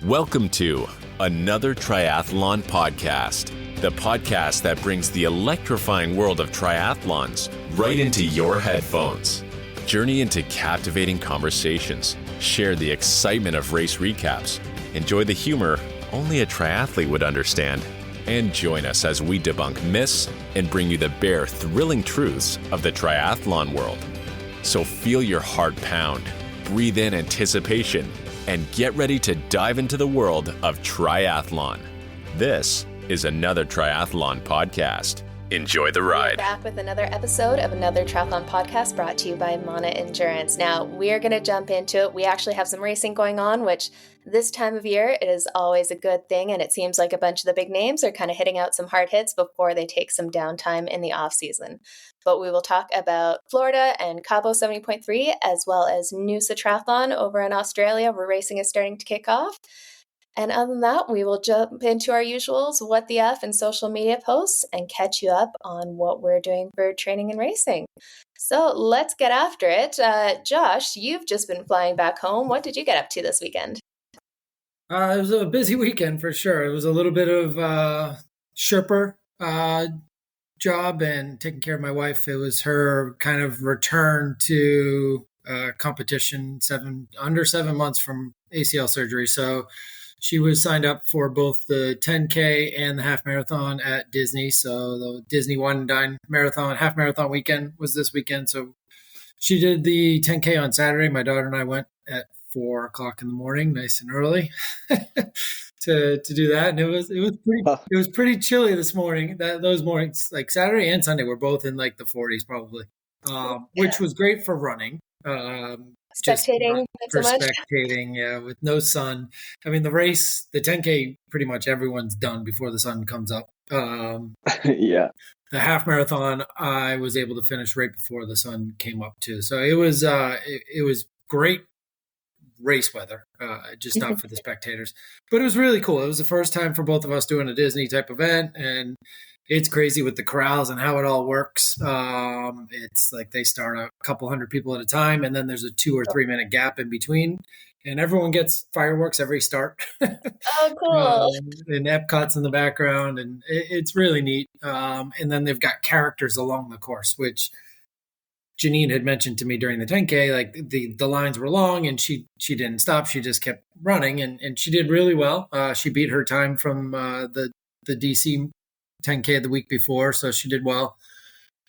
Welcome to another triathlon podcast, the podcast that brings the electrifying world of triathlons right into your headphones. Journey into captivating conversations, share the excitement of race recaps, enjoy the humor only a triathlete would understand, and join us as we debunk myths and bring you the bare, thrilling truths of the triathlon world. So feel your heart pound, breathe in anticipation, and get ready to dive into the world of triathlon. This is another triathlon podcast. Enjoy the ride. We're back with another episode of another triathlon podcast brought to you by Mana Endurance. Now, we're going to jump into it. We actually have some racing going on, which this time of year, it is always a good thing. And it seems like a bunch of the big names are kind of hitting out some hard hits before they take some downtime in the off season. But we will talk about Florida and Cabo 70.3, as well as Noosa Triathlon over in Australia, where racing is starting to kick off. And other than that, we will jump into our usuals, what the F, and social media posts, and catch you up on what we're doing for training and racing. So let's get after it. Josh, you've just been flying back home. What did you get up to this weekend? It was a busy weekend for sure. It was a little bit of Sherpa job and taking care of my wife. It was her kind of return to competition under 7 months from ACL surgery. So she was signed up for both the 10K and the half marathon at Disney. So the Disney Wine and Dine marathon, half marathon weekend was this weekend. So she did the 10K on Saturday. My daughter and I went at 4 o'clock in the morning, nice and early, to do that. And it was pretty chilly this morning. Those mornings, like Saturday and Sunday, were both in like the 40s probably, which was great for running. Spectating, spectating, yeah, with no sun. I mean, the race, the 10K, pretty much everyone's done before the sun comes up. Yeah. The half marathon, I was able to finish right before the sun came up too. So it was great race weather, just not for the spectators, but it was really cool. It was the first time for both of us doing a Disney type event, and it's crazy with the corrals and how it all works. It's like they start a couple hundred people at a time, and then there's a 2 or 3 minute gap in between, and everyone gets fireworks every start. Oh, cool. And Epcot's in the background, and it's really neat. And then they've got characters along the course, which Janine had mentioned to me during the 10K, like the lines were long and she didn't stop. She just kept running, and she did really well. She beat her time from the DC 10K the week before, so she did well.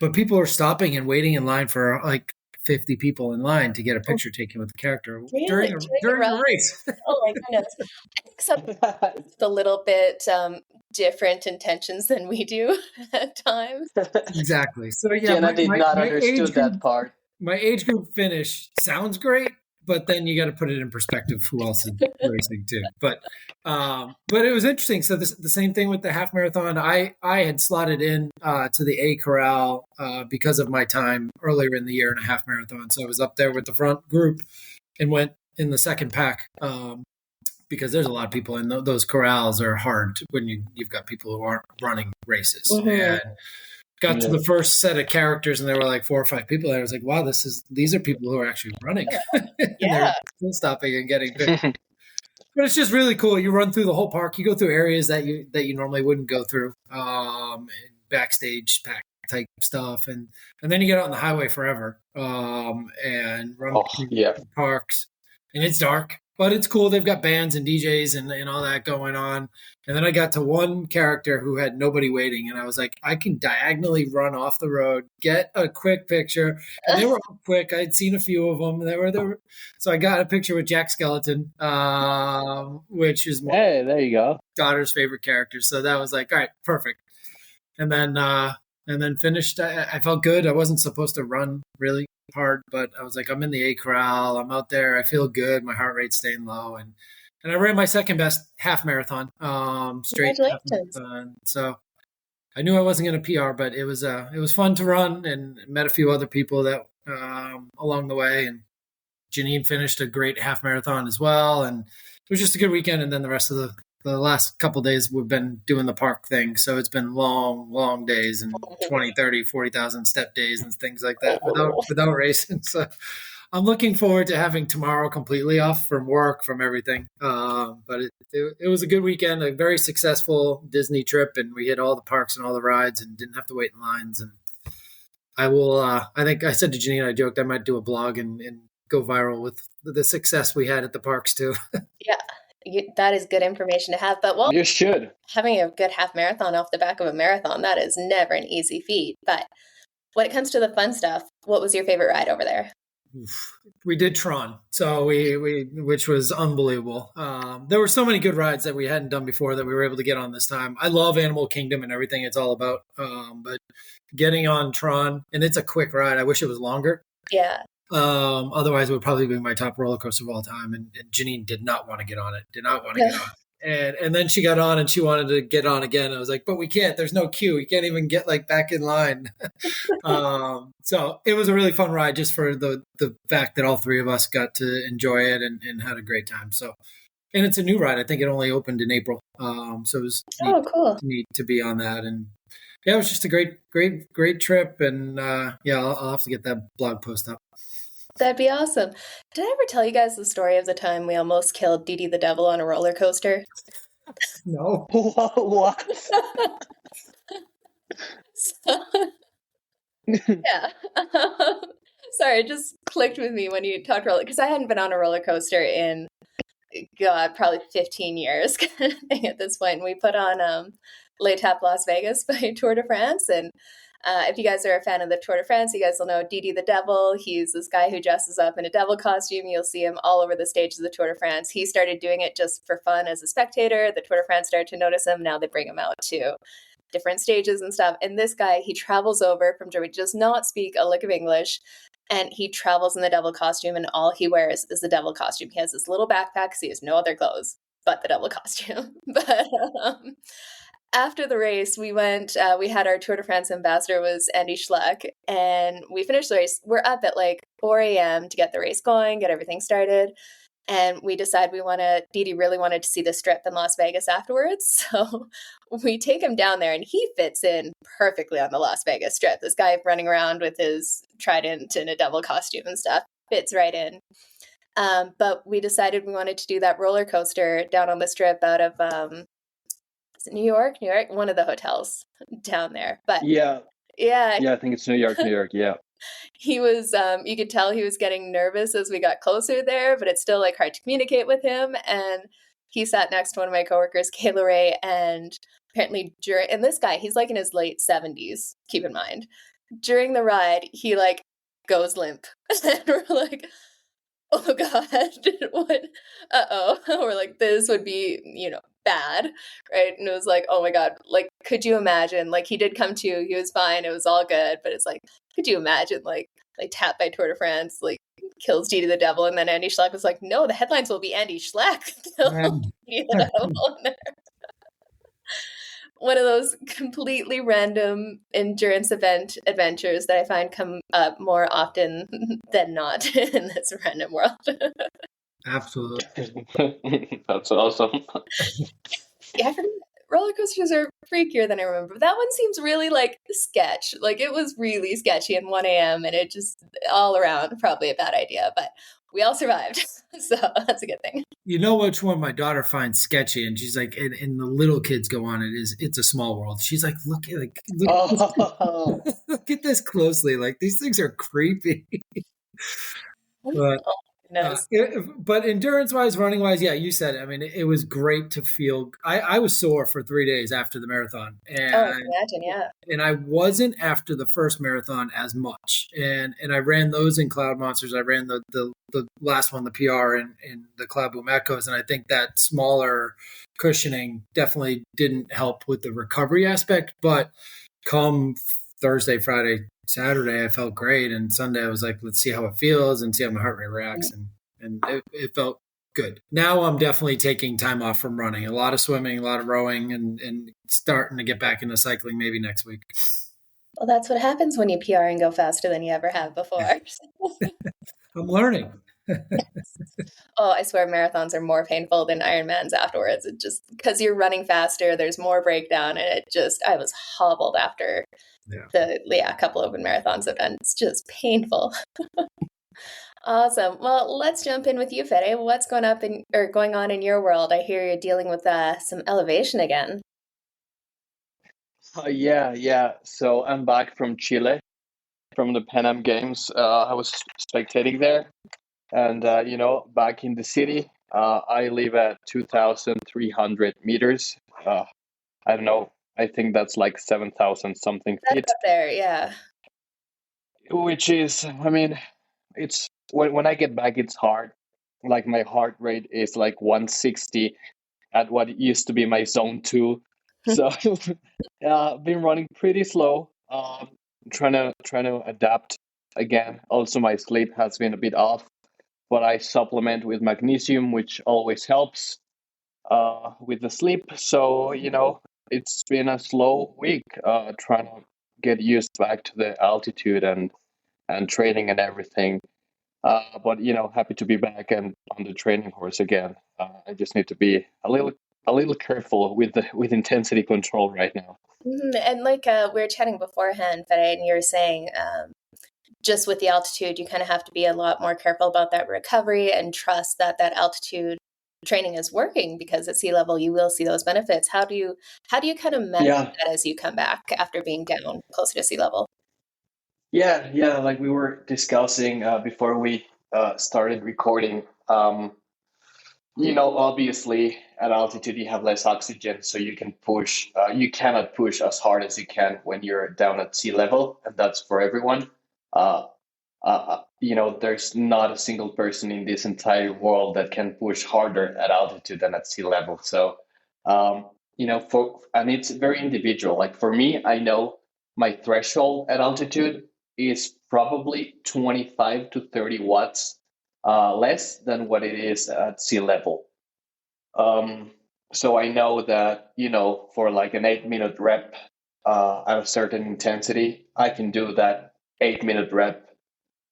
But people are stopping and waiting in line for like 50 people in line to get a picture taken with the character during the race. Oh my goodness. It's a little bit different intentions than we do at times. Exactly. So yeah, Jenna did not understood that part. My age group finish sounds great, but then you got to put it in perspective who else is racing too. But it was interesting. So the same thing with the half marathon. I had slotted in to the A corral because of my time earlier in the year in a half marathon. So I was up there with the front group and went in the second pack because there's a lot of people, and those corrals are hard when you've got people who aren't running races. Mm-hmm. And got to the first set of characters, and there were like 4 or 5 people there. I was like, wow, these are people who are actually running. Yeah. They're stopping and getting pictures. But it's just really cool. You run through the whole park. You go through areas that you normally wouldn't go through, backstage pack type stuff, and then you get out on the highway forever and run through parks. And it's dark, but it's cool. They've got bands and DJs and all that going on. And then I got to one character who had nobody waiting, and I was like, I can diagonally run off the road, get a quick picture. And they were all quick. I'd seen a few of them. They were. So I got a picture with Jack Skeleton, which is my daughter's favorite character. So that was like, all right, perfect. And then finished. I felt good. I wasn't supposed to run really hard, but I was like, I'm in the A corral. I'm out there. I feel good. My heart rate's staying low, and I ran my second best half marathon, straight half marathon. So I knew I wasn't going to PR, but it was fun to run, and met a few other people that along the way. And Janine finished a great half marathon as well, and it was just a good weekend. And then the rest of the last couple of days we've been doing the park thing. So it's been long days and 20, 30, 40,000 step days and things like that without racing. So I'm looking forward to having tomorrow completely off from work, from everything. But it was a good weekend, a very successful Disney trip, and we hit all the parks and all the rides and didn't have to wait in lines. And I will, I think I said to Janine, I joked I might do a blog and go viral with the success we had at the parks too. Yeah, that is good information to have. But you should. Having a good half marathon off the back of a marathon, that is never an easy feat. But when it comes to the fun stuff, what was your favorite ride over there? We did Tron, so we which was unbelievable. There were so many good rides that we hadn't done before that we were able to get on this time. I love Animal Kingdom and everything it's all about, but getting on Tron, and it's a quick ride. I wish it was longer. Yeah. Otherwise, it would probably be my top roller coaster of all time. And Janine did not want to get on it. Did not want to get on. And then she got on and she wanted to get on again. I was like, but we can't. There's no queue. You can't even get like back in line. So it was a really fun ride just for the fact that all three of us got to enjoy it and had a great time. So, and it's a new ride. I think it only opened in April. So it was neat to be on that. And yeah, it was just a great trip. And I'll have to get that blog post up. That'd be awesome. Did I ever tell you guys the story of the time we almost killed Dee Dee the Devil on a roller coaster? No. What? Yeah. Sorry, it just clicked with me when you talked roller, because I hadn't been on a roller coaster in, God, probably 15 years at this point. We put on L'Etape Las Vegas by Tour de France, and if you guys are a fan of the Tour de France, you guys will know Dee Dee the Devil. He's this guy who dresses up in a devil costume. You'll see him all over the stages of the Tour de France. He started doing it just for fun as a spectator. The Tour de France started to notice him. Now they bring him out to different stages and stuff. And this guy, he travels over from Germany, does not speak a lick of English, and he travels in the devil costume, and all he wears is the devil costume. He has this little backpack, because he has no other clothes but the devil costume. But after the race, we went, we had our Tour de France ambassador was Andy Schleck, and we finished the race. We're up at like 4 a.m. to get the race going, get everything started. And we decided Dee Dee really wanted to see the strip in Las Vegas afterwards. So we take him down there, and he fits in perfectly on the Las Vegas strip. This guy running around with his trident and a devil costume and stuff fits right in. But we decided we wanted to do that roller coaster down on the strip out of, is it New York, one of the hotels down there. But yeah, I think it's New York. Yeah. He was, you could tell he was getting nervous as we got closer there, but it's still like hard to communicate with him. And he sat next to one of my coworkers, Kayla Ray, and apparently and this guy, he's like in his late 70s, keep in mind. During the ride, he like goes limp. And we're like, oh God, what? Uh-oh. We're like, this would be, bad, right? And it was like, oh my God, like, could you imagine? Like, he did come to, he was fine, it was all good, but it's like, could you imagine, like tapped by Tour de France, like kills Dee Dee the Devil, and then Andy Schleck was like, no, the headlines will be Andy Schleck killed Dee Dee the Devil. One of those completely random endurance adventures that I find come up more often than not in this random world. Absolutely. That's awesome. Yeah, roller coasters are freakier than I remember. But that one seems really like sketch. Like it was really sketchy at 1 a.m. and it just all around probably a bad idea. But we all survived. So that's a good thing. You know which one my daughter finds sketchy, and she's like, and the little kids go on it, is It's a Small World. She's like, look at this closely. Like, these things are creepy. But but endurance-wise, running-wise, yeah, you said it. I mean, it was great to feel. I was sore for 3 days after the marathon, and I can imagine, yeah. And I wasn't after the first marathon as much, and I ran those in Cloud Monsters. I ran the last one, the PR, in the Cloud Boom Echoes, and I think that smaller cushioning definitely didn't help with the recovery aspect. But come Thursday, Friday, Saturday, I felt great. And Sunday, I was like, let's see how it feels and see how my heart rate reacts. And it felt good. Now I'm definitely taking time off from running. A lot of swimming, a lot of rowing, and starting to get back into cycling maybe next week. Well, that's what happens when you PR and go faster than you ever have before. I'm learning. Oh, I swear marathons are more painful than Ironmans afterwards. It just, because you're running faster, there's more breakdown, and I was hobbled after a couple open marathons have been. It's just painful. Awesome. Well, let's jump in with you, Fede. What's going on in your world? I hear you're dealing with some elevation again. Yeah. So I'm back from Chile, from the Pan Am Games. I was spectating there, and back in the city. I live at 2,300 meters. I don't know. I think that's like 7,000 something That's feet, up there, yeah. which is, I mean, it's when I get back, it's hard. Like my heart rate is like 160 at what used to be my zone two. So been running pretty slow. Trying to adapt again. Also, my sleep has been a bit off, but I supplement with magnesium, which always helps with the sleep. So it's been a slow week trying to get used back to the altitude and training and everything. But happy to be back and on the training horse again. I just need to be a little careful with intensity control right now. And like we were chatting beforehand, Fede, and you were saying just with the altitude, you kind of have to be a lot more careful about that recovery and trust that altitude training is working, because at sea level you will see those benefits. How do you kind of measure that as you come back after being down closer to sea level? Yeah. Like we were discussing before we started recording. Obviously at altitude you have less oxygen, so you can push. You cannot push as hard as you can when you're down at sea level, and that's for everyone. Uh, there's not a single person in this entire world that can push harder at altitude than at sea level. So, and it's very individual. Like for me, I know my threshold at altitude is probably 25 to 30 watts less than what it is at sea level. So I know that, for like an 8-minute rep at a certain intensity, I can do that 8-minute rep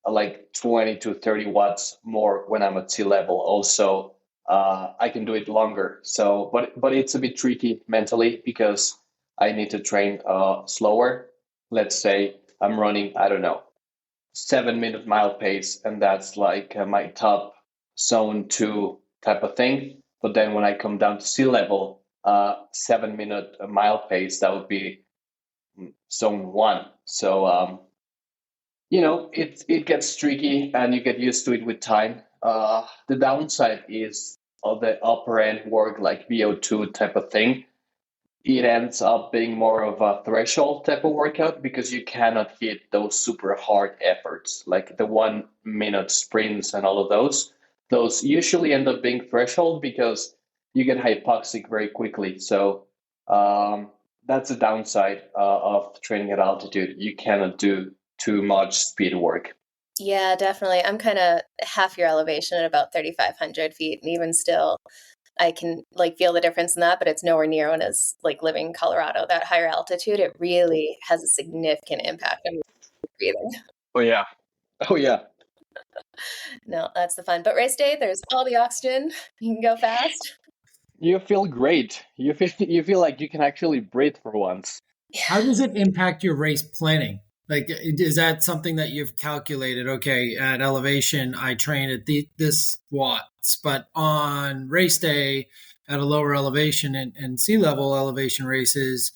like 20 to 30 watts more when I'm at sea level. Also, I can do it longer. So, but it's a bit tricky mentally because I need to train slower. Let's say I'm running, I don't know, 7-minute mile pace, and that's like my top zone two type of thing. But then when I come down to sea level, 7-minute mile pace, that would be zone one. So it gets tricky and you get used to it with time. The downside is all the upper end work like VO2 type of thing. It ends up being more of a threshold type of workout because you cannot hit those super hard efforts like the 1-minute sprints and all of those. Those usually end up being threshold because you get hypoxic very quickly. So that's the downside of training at altitude. You cannot do too much speed work. Yeah, definitely. I'm kind of half your elevation at about 3,500 feet, and even still, I can like feel the difference in that, but it's nowhere near when it's like living in Colorado. That higher altitude, it really has a significant impact on breathing. Oh yeah. No, that's the fun. But race day, there's all the oxygen. You can go fast. You feel great. You feel like you can actually breathe for once. How does it impact your race planning? Like, is that something that you've calculated? Okay, at elevation, I train at this watts, but on race day at a lower elevation and sea level elevation races,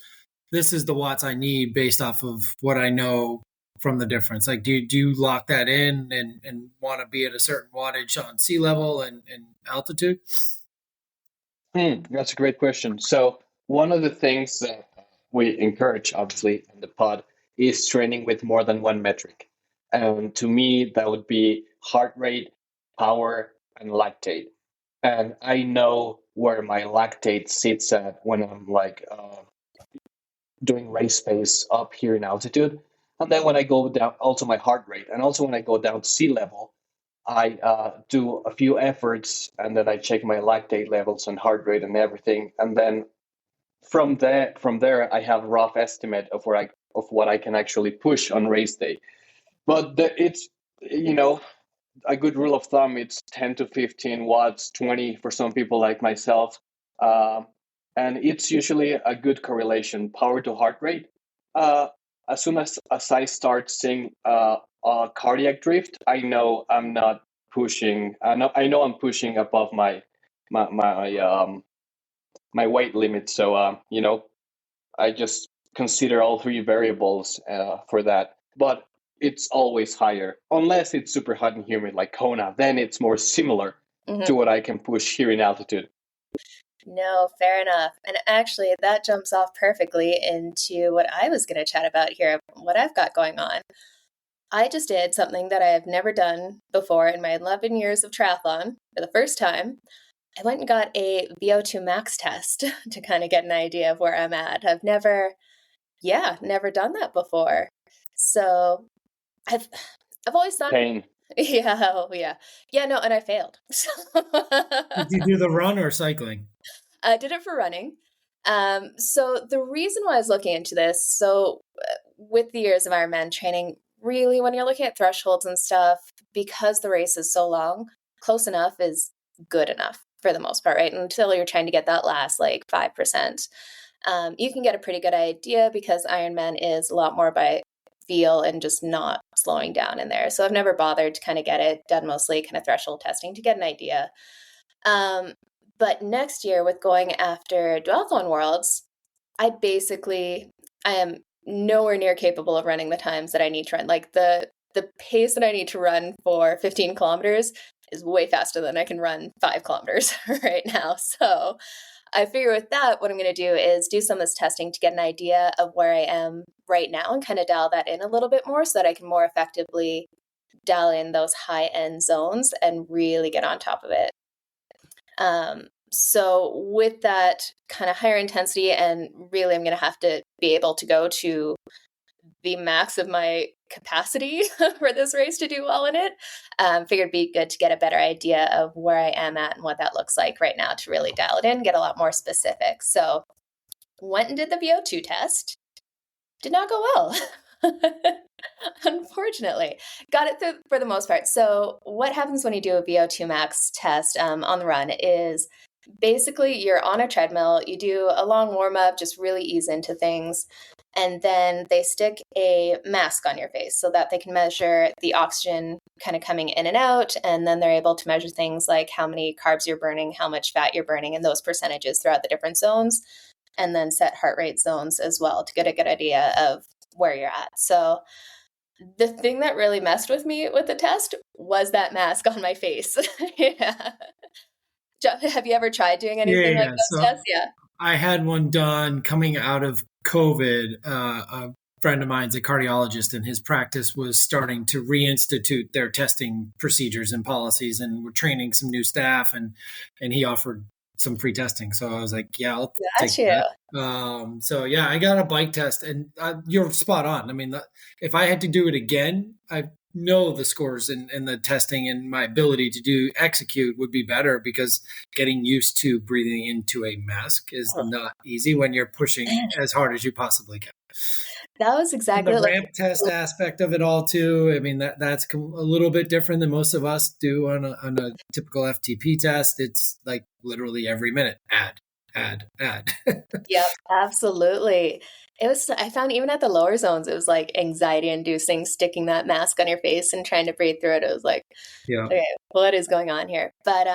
this is the watts I need based off of what I know from the difference. Like, do you lock that in and want to be at a certain wattage on sea level and altitude? That's a great question. So one of the things that we encourage, obviously, in the pod is training with more than one metric. And to me, that would be heart rate, power, and lactate. And I know where my lactate sits at when I'm like doing race pace up here in altitude. And then when I go down, also my heart rate. And also when I go down to sea level, I do a few efforts and then I check my lactate levels and heart rate and everything. And then from there, I have a rough estimate of what I can actually push on race day. But it's a good rule of thumb. It's 10 to 15 watts, 20 for some people like myself, and it's usually a good correlation, power to heart rate. As soon as I start seeing cardiac drift, I know I'm not pushing. I know I'm pushing above my weight limit. So I just consider all three variables for that. But it's always higher, unless it's super hot and humid like Kona. Then it's more similar to what I can push here in altitude. No, fair enough. And actually, that jumps off perfectly into what I was going to chat about here, what I've got going on. I just did something that I have never done before in my 11 years of triathlon for the first time. I went and got a VO2 max test to kind of get an idea of where I'm at. I've never done that before. So I've always thought, Pain. yeah. No, and I failed. Did you do the run or cycling? I did it for running. So the reason why I was looking into this, with the years of Ironman training, really when you're looking at thresholds and stuff, because the race is so long, close enough is good enough for the most part, right? Until you're trying to get that last 5%. You can get a pretty good idea because Ironman is a lot more by feel and just not slowing down in there. So I've never bothered to kind of get it done, mostly kind of threshold testing to get an idea. But next year with going after Duathlon Worlds, I am nowhere near capable of running the times that I need to run. Like the pace that I need to run for 15 kilometers is way faster than I can run 5 kilometers right now. So I figure with that, what I'm going to do is do some of this testing to get an idea of where I am right now and kind of dial that in a little bit more so that I can more effectively dial in those high end zones and really get on top of it. So with that kind of higher intensity, and really I'm going to have to be able to go to the max of my capacity for this race to do well in it. Figured it'd be good to get a better idea of where I am at and what that looks like right now to really dial it in, get a lot more specific. So went and did the VO2 test. Did not go well. Unfortunately, got it through for the most part. So what happens when you do a VO2 max test on the run is basically you're on a treadmill, you do a long warm up, just really ease into things. And then they stick a mask on your face so that they can measure the oxygen kind of coming in and out. And then they're able to measure things like how many carbs you're burning, how much fat you're burning, and those percentages throughout the different zones. And then set heart rate zones as well to get a good idea of where you're at. So the thing that really messed with me with the test was that mask on my face. Yeah. Have you ever tried doing anything like those tests? Yeah. I had one done coming out of COVID. A friend of mine's a cardiologist, and his practice was starting to reinstitute their testing procedures and policies, and we're training some new staff, and he offered some free testing. So I was like, yeah, I'll take that. So yeah, I got a bike test, and you're spot on. I mean, if I had to do it again, I know the scores and the testing and my ability to execute would be better, because getting used to breathing into a mask is not easy when you're pushing as hard as you possibly can. That was exactly and the ramp test aspect of it all too. I mean, that's a little bit different than most of us do on a typical FTP test. It's like literally every minute, add. Yep, absolutely. I found even at the lower zones, it was like anxiety inducing, sticking that mask on your face and trying to breathe through it. It was like, okay, what is going on here? But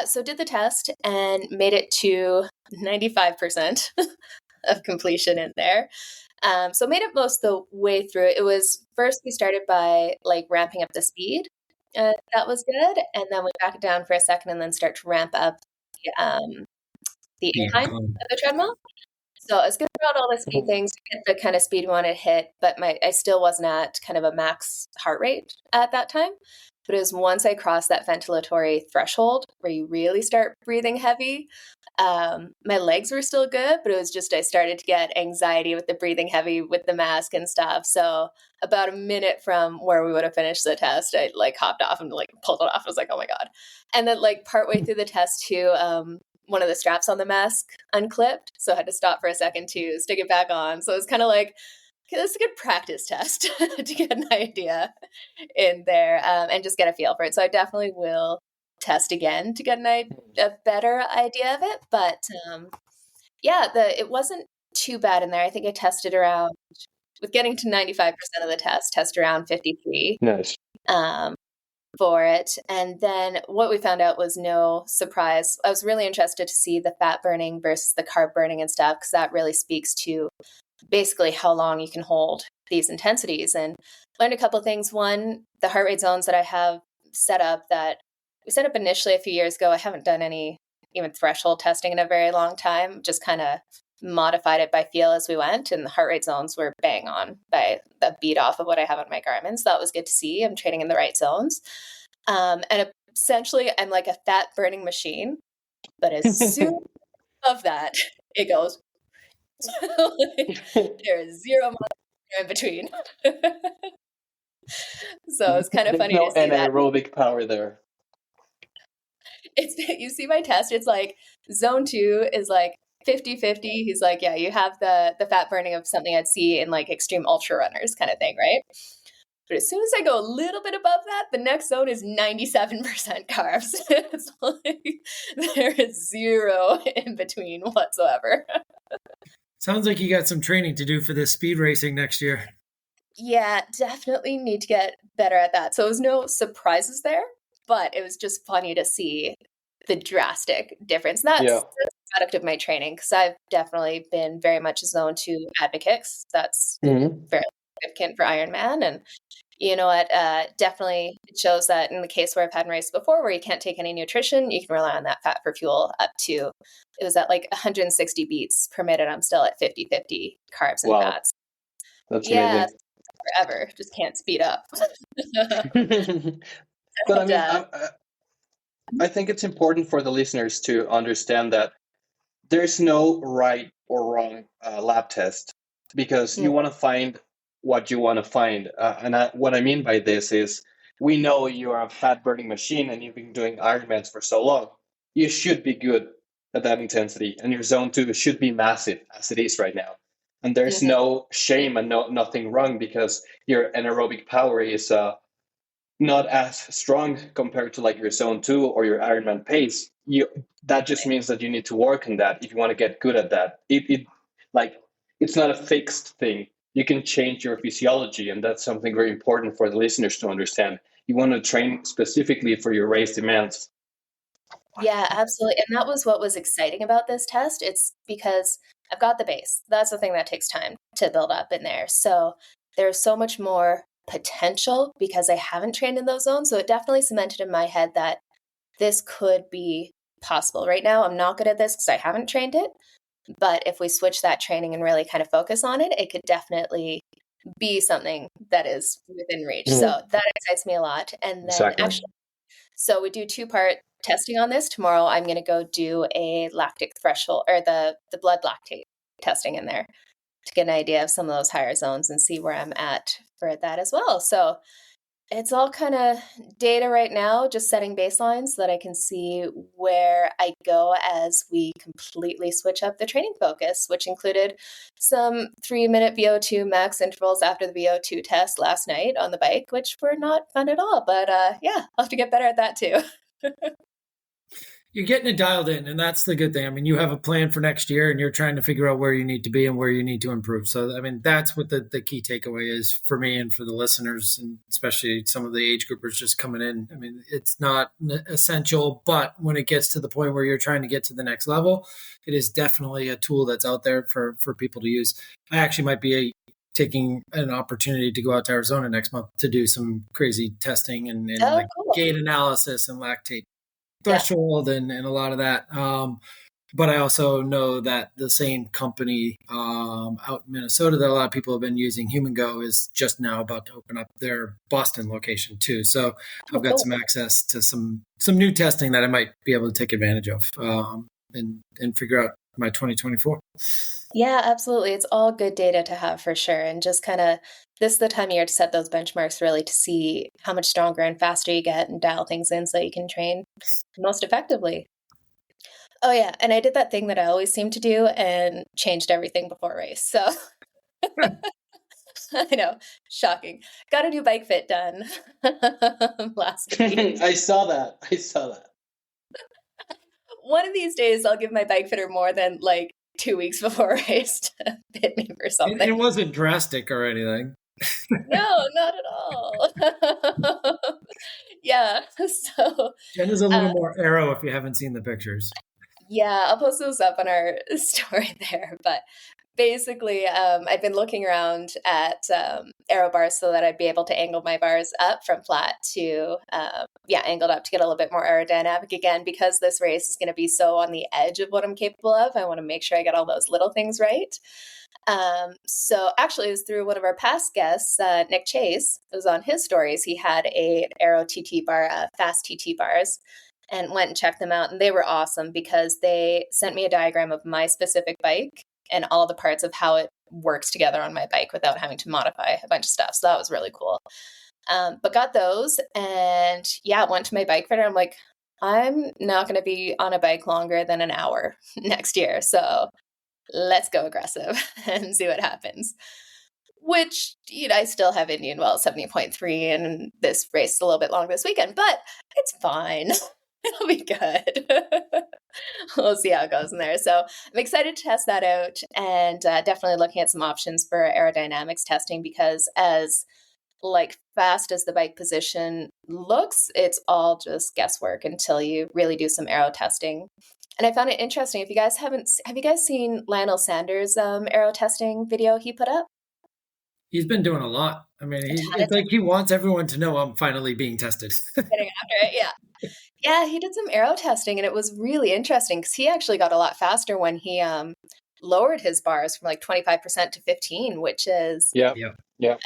so did the test and made it to 95% of completion in there. So made it most of the way through. It was first we started by ramping up the speed. That was good. And then we back it down for a second and then start to ramp up the incline of the treadmill. So I was going throughout all the speed things to get the kind of speed we wanted to hit, but I still wasn't at kind of a max heart rate at that time. But it was once I crossed that ventilatory threshold where you really start breathing heavy. My legs were still good, but it was just I started to get anxiety with the breathing heavy with the mask and stuff. So about a minute from where we would have finished the test, I hopped off and pulled it off. I was like, oh my God. And then partway through the test too, one of the straps on the mask unclipped. So I had to stop for a second to stick it back on. So it was kind of like, okay, this is a good practice test to get an idea in there and just get a feel for it. So I definitely will test again to get a better idea of it. But it wasn't too bad in there. I think I tested around with getting to 95% of the test around 53. Nice. For it. And then what we found out was no surprise. I was really interested to see the fat burning versus the carb burning and stuff, because that really speaks to basically how long you can hold these intensities. And learned a couple of things. One, the heart rate zones that I have set up, that we set up initially a few years ago. I haven't done any even threshold testing in a very long time, just kind of modified it by feel as we went, and the heart rate zones were bang on by the beat off of what I have on my Garmin. So that was good to see. I'm training in the right zones. And essentially I'm like a fat burning machine, but as soon as that, it goes. There is zero in between. So it's kind of funny to see that. Anaerobic power there. You see my test, it's like zone 2 is like 50-50. He's like, yeah, you have the fat burning of something I'd see in like extreme ultra runners kind of thing, right? But as soon as I go a little bit above that, the next zone is 97% carbs. It's like there is zero in between whatsoever. Sounds like you got some training to do for this speed racing next year. Yeah, definitely need to get better at that. So it was no surprises there, but it was just funny to see the drastic difference. That's a product of my training, because I've definitely been very much a zone 2 advocate. That's very significant for Ironman. And you know what, definitely it shows that in the case where I've had races before where you can't take any nutrition, you can rely on that fat for fuel up to, it was at like 160 beats per minute. I'm still at 50-50 carbs and fats. That's amazing. Forever, just can't speed up. But I mean, I think it's important for the listeners to understand that there's no right or wrong lab test, because you want to find what you want to find. What I mean by this is, we know you are a fat burning machine and you've been doing Ironmans for so long. You should be good at that intensity, and your zone 2 should be massive as it is right now. And there's no shame and nothing wrong, because your anaerobic power is not as strong compared to like your zone 2 or your Ironman pace. That just means that you need to work on that if you want to get good at that. It's not a fixed thing. You can change your physiology, and that's something very important for the listeners to understand. You want to train specifically for your race demands. Yeah, absolutely. And that was what was exciting about this test. It's because I've got the base. That's the thing that takes time to build up in there. So there's so much more potential because I haven't trained in those zones. So it definitely cemented in my head that this could be possible. Right now, I'm not good at this because I haven't trained it. But if we switch that training and really kind of focus on it, it could definitely be something that is within reach. So that excites me a lot. And then so we do 2-part testing on this. Tomorrow, I'm going to go do a lactic threshold, or the blood lactate testing in there, to get an idea of some of those higher zones and see where I'm at for that as well. So it's all kind of data right now, just setting baselines so that I can see where I go as we completely switch up the training focus, which included some 3-minute VO2 max intervals after the VO2 test last night on the bike, which were not fun at all. But yeah, I'll have to get better at that too. You're getting it dialed in, and that's the good thing. I mean, you have a plan for next year, and you're trying to figure out where you need to be and where you need to improve. So, I mean, that's what the key takeaway is for me and for the listeners, and especially some of the age groupers just coming in. I mean, it's not essential, but when it gets to the point where you're trying to get to the next level, it is definitely a tool that's out there for people to use. I actually might be taking an opportunity to go out to Arizona next month to do some crazy testing and cool. Gait analysis and lactate threshold and a lot of that. But I also know that the same company out in Minnesota that a lot of people have been using, Human Go, is just now about to open up their Boston location too. So I've got some access to some new testing that I might be able to take advantage of and figure out my 2024. Yeah, absolutely. It's all good data to have for sure. And just kind of, this is the time of year to set those benchmarks really to see how much stronger and faster you get and dial things in so you can train most effectively. Oh yeah, and I did that thing that I always seem to do and changed everything before race. So I know, shocking. Got a new bike fit done last week. I saw that. One of these days I'll give my bike fitter more than like 2 weeks before a race to fit me for something. It wasn't drastic or anything. No, not at all. Yeah. So Jen is a little more aero if you haven't seen the pictures. yeah, I'll post those up on our story there. But basically, I've been looking around at aero bars so that I'd be able to angle my bars up from flat to, angled up to get a little bit more aerodynamic again, because this race is going to be so on the edge of what I'm capable of. I want to make sure I get all those little things right. So actually, it was through one of our past guests, Nick Chase. It was on his stories. He had a Aero TT bar, fast TT bars, and went and checked them out. And they were awesome because they sent me a diagram of my specific bike and all the parts of how it works together on my bike without having to modify a bunch of stuff. So that was really cool. But got those and went to my bike fitter. I'm like, I'm not going to be on a bike longer than an hour next year. So let's go aggressive and see what happens. Which, I still have Indian Wells 70.3 and this race is a little bit long this weekend, but it's fine. It'll be good. We'll see how it goes in there. So I'm excited to test that out and definitely looking at some options for aerodynamics testing, because as fast as the bike position looks, it's all just guesswork until you really do some aero testing. And I found it interesting. If you guys have you guys seen Lionel Sanders' aero testing video he put up? He's been doing a lot. I mean, it's like he wants everyone to know I'm finally being tested. Getting after it, yeah. Yeah, he did some aero testing, and it was really interesting because he actually got a lot faster when he lowered his bars from 25% to 15%, which is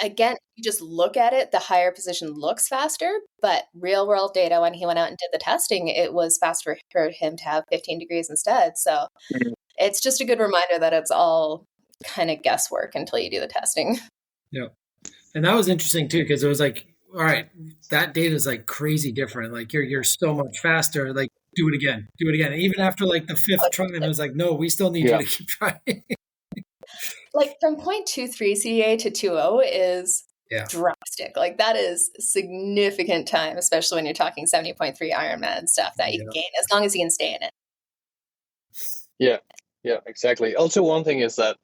again, you just look at it, the higher position looks faster, but real world data when he went out and did the testing, it was faster for him to have 15 degrees instead. So it's just a good reminder that it's all kind of guesswork until you do the testing. Yeah. And that was interesting too, because it was like, all right, that data is crazy different. You're so much faster. Do it again. And even after the fifth try, it was like, no, we still need you to keep trying. From 0.23 CDA to 2.0 is drastic. That is significant time, especially when you're talking 70.3 Ironman stuff that you can gain, as long as you can stay in it. Yeah, exactly. Also, one thing is that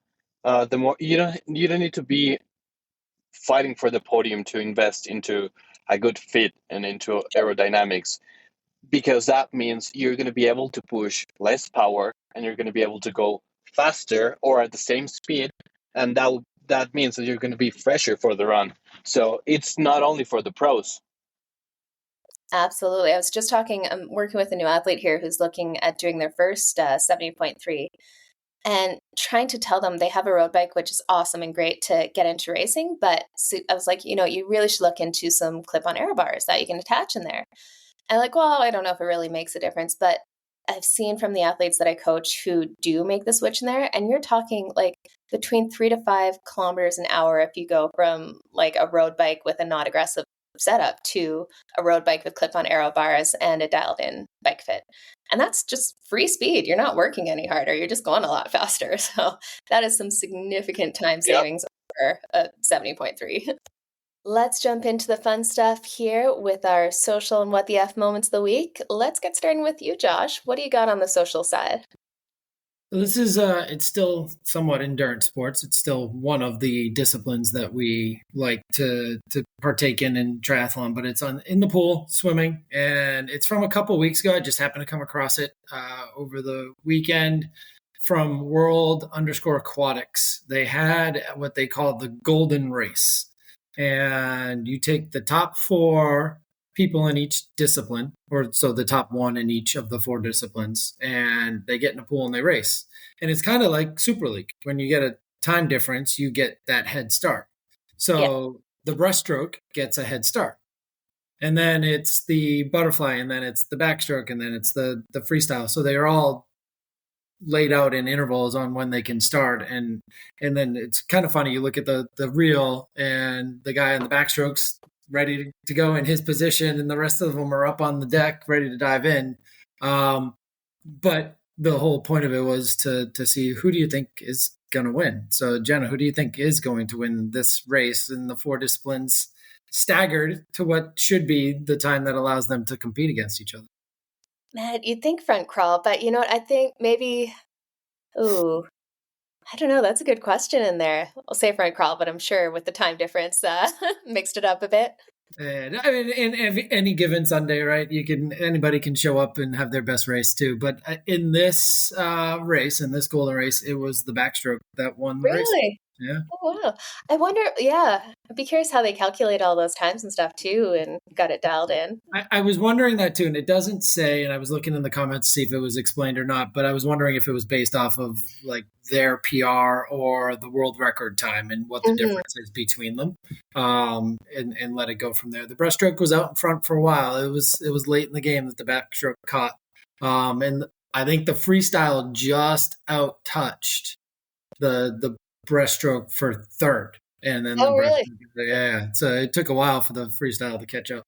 the more you don't need to be fighting for the podium to invest into a good fit and into aerodynamics, because that means you're going to be able to push less power and you're going to be able to go faster or at the same speed, and that means that you're going to be fresher for the run. So it's not only for the pros. Absolutely. I was just I'm working with a new athlete here who's looking at doing their first 70.3 and trying to tell them they have a road bike, which is awesome and great to get into racing. But I was like, you really should look into some clip-on aero bars that you can attach in there. And well, I don't know if it really makes a difference, but I've seen from the athletes that I coach who do make the switch in there, and you're talking between 3 to 5 kilometers an hour if you go from a road bike with a not aggressive setup to a road bike with clip-on aero bars and a dialed-in bike fit. And that's just free speed. You're not working any harder. You're just going a lot faster. So that is some significant time savings over a 70.3. Let's jump into the fun stuff here with our social and what the F moments of the week. Let's get started with you, Josh. What do you got on the social side? This is it's still somewhat endurance sports. It's still one of the disciplines that we like to partake in triathlon, but it's in the pool swimming, and it's from a couple weeks ago. I just happened to come across it over the weekend from World_Aquatics. They had what they called the Golden Race, and you take the top 4 people in each discipline, or so the top 1 in each of the 4 disciplines, and they get in a pool and they race. And it's kind of like Super League. When you get a time difference, you get that head start. So the breaststroke gets a head start. And then it's the butterfly, and then it's the backstroke, and then it's the freestyle. So they are all laid out in intervals on when they can start. And then it's kind of funny. You look at the reel, and the guy in the backstrokes ready to go in his position, and the rest of them are up on the deck ready to dive in. But the whole point of it was to see who do you think is going to win. So Jenna, who do you think is going to win this race in the 4 disciplines, staggered to what should be the time that allows them to compete against each other? Man, you'd think front crawl, but you know what? I think maybe, I don't know. That's a good question in there. I'll say front crawl, but I'm sure with the time difference, mixed it up a bit. And I mean, in any given Sunday, right? Anybody can show up and have their best race too. But in this race, in this golden race, it was the backstroke that won the race. Really? Yeah. Oh, wow. I wonder, I'd be curious how they calculate all those times and stuff too and got it dialed in. I was wondering that too, and it doesn't say, and I was looking in the comments to see if it was explained or not, but I was wondering if it was based off of like their PR or the world record time and what the difference is between them, and let it go from there. The breaststroke was out in front for a while. It was late in the game that the backstroke caught, and I think the freestyle just out touched the breaststroke for third. And then really? Yeah. So it took a while for the freestyle to catch up.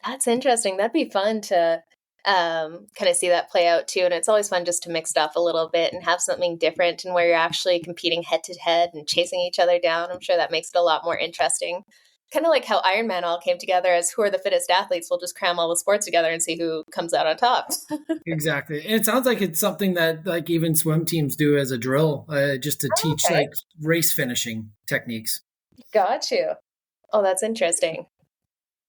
That's interesting. That'd be fun to kind of see that play out too. And it's always fun just to mix it up a little bit and have something different and where you're actually competing head to head and chasing each other down. I'm sure that makes it a lot more interesting. Kind of like how Ironman all came together as who are the fittest athletes. We'll just cram all the sports together and see who comes out on top. Exactly. And it sounds like it's something that like even swim teams do as a drill, just to teach like race finishing techniques. Got you. Oh, that's interesting.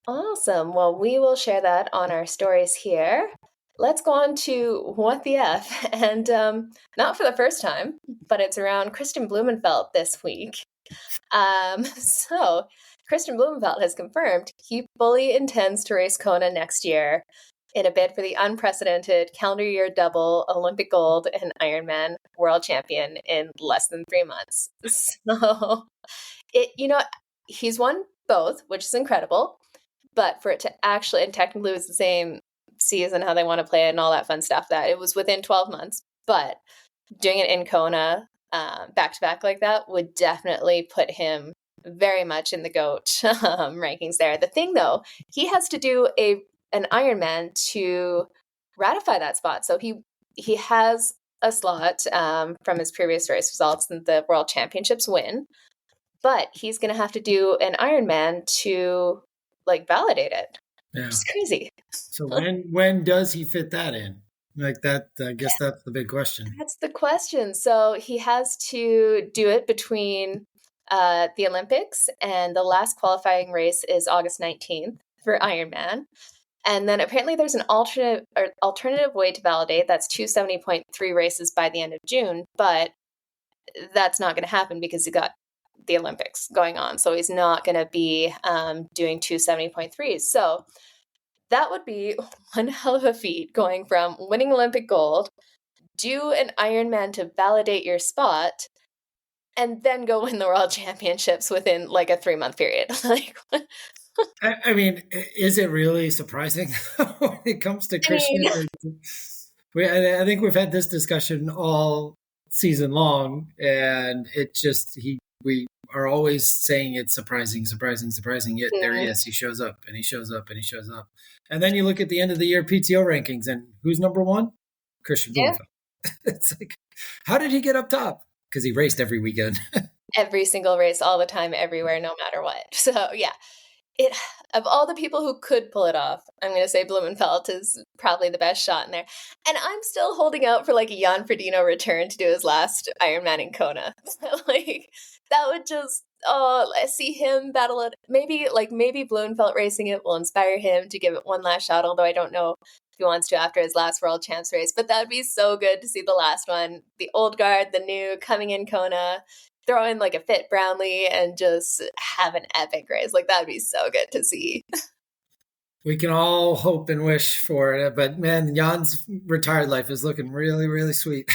Awesome. Well, we will share that on our stories here. Let's go on to What the F. And not for the first time, but it's around Christian Blumenfeld this week. So Christian Blumenfeld has confirmed he fully intends to race Kona next year in a bid for the unprecedented calendar year double Olympic gold and Ironman world champion in less than 3 months. So he's won both, which is incredible. But for it to actually, and technically it was the same season, how they want to play it and all that fun stuff, that it was within 12 months. But doing it in Kona back to back like that would definitely put him very much in the GOAT rankings there. The thing though, he has to do an Ironman to ratify that spot. So he has a slot from his previous race results and the World Championships win, but he's going to have to do an Ironman to like validate it. Yeah. It's crazy. So when does he fit that in? Like that, I guess that's the big question. That's the question. So he has to do it between the Olympics, and the last qualifying race is August 19th for Ironman. And then apparently there's an alternative way to validate. That's 270.3 races by the end of June, but that's not going to happen because you got the Olympics going on. So he's not going to be doing 270.3s. So that would be one hell of a feat, going from winning Olympic gold, do an Ironman to validate your spot, and then go win the World Championships within like a 3-month period. Like, I mean, is it really surprising when it comes to Christian? I think we've had this discussion all season long, and it just we are always saying it's surprising. Yet there he is. He shows up and he shows up and he shows up. And then you look at the end of the year PTO rankings, and who's number one? Christian Blumenfeld. It's like, how did he get up top? Because he raced every weekend. Every single race, all the time, everywhere, no matter what. So yeah, of all the people who could pull it off, I'm going to say Blumenfeld is probably the best shot in there. And I'm still holding out for like a Jan Frodeno return to do his last Ironman in Kona. Like, that would just, see him battle it. Maybe Blumenfeld racing it will inspire him to give it one last shot, although I don't know if he wants to after his last World Champs race. But that would be so good to see the last one. The old guard, the new, coming in Kona, throw in like a fit Brownlee and just have an epic race. Like, that would be so good to see. We can all hope and wish for it. But man, Jan's retired life is looking really, really sweet.